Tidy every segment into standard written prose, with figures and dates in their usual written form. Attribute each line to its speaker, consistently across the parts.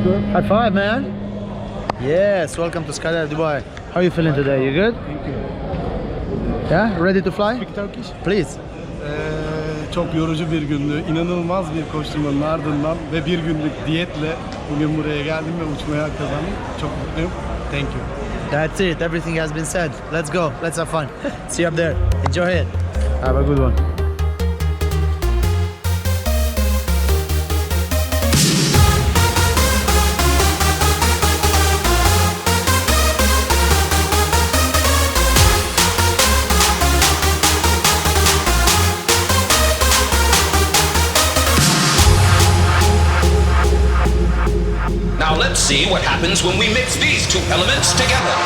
Speaker 1: good.
Speaker 2: High five, man. Yes, welcome to Skydive Dubai. How are you feeling today? You good?
Speaker 1: Thank you.
Speaker 2: Yeah, ready to fly?
Speaker 1: Speak Turkish?
Speaker 2: Please.
Speaker 1: Çok yorucu bir gündü. İnanılmaz bir koşturmanın ardından ve bir günlük diyetle bugün buraya geldim ve uçmaya kazandım. Çok mutluyum. Thank you.
Speaker 2: That's it. Everything has been said. Let's go. Let's have fun. See you up there. Enjoy it. Have a good one.
Speaker 3: Now let's see what happens when we mix these two elements together.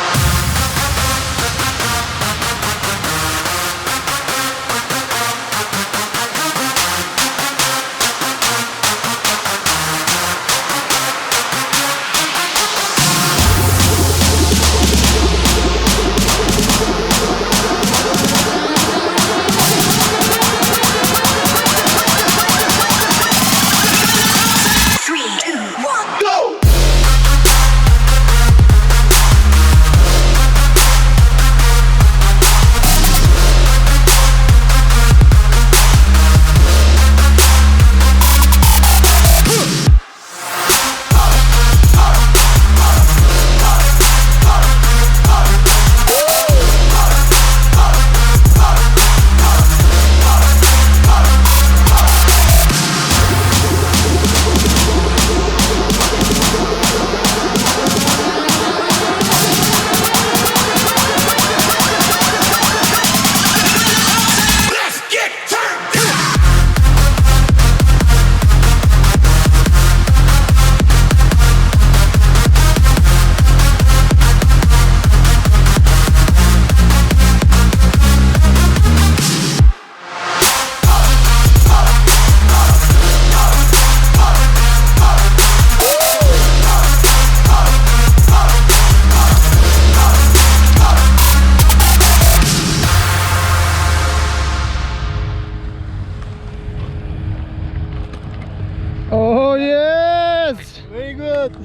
Speaker 2: Oh yes!
Speaker 1: Very good.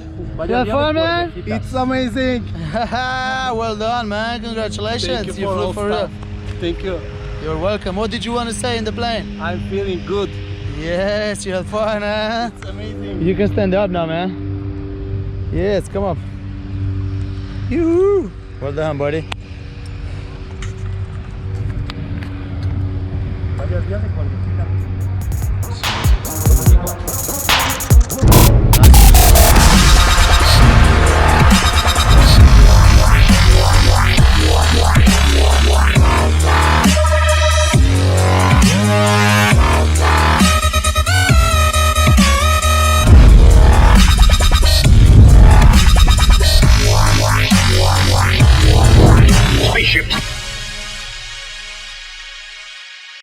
Speaker 2: You have fun, man?
Speaker 1: It's amazing.
Speaker 2: Well done, man. Congratulations.
Speaker 1: Thank you for all
Speaker 2: flew for real.
Speaker 1: stuff. Thank you.
Speaker 2: You're welcome. What did you want to say in the plane?
Speaker 1: I'm feeling good.
Speaker 2: Yes, you had fun, huh?
Speaker 1: It's amazing.
Speaker 2: You can stand up now, man. Yes, come up. Yoo-hoo. Well done, buddy.
Speaker 1: Hadi gel.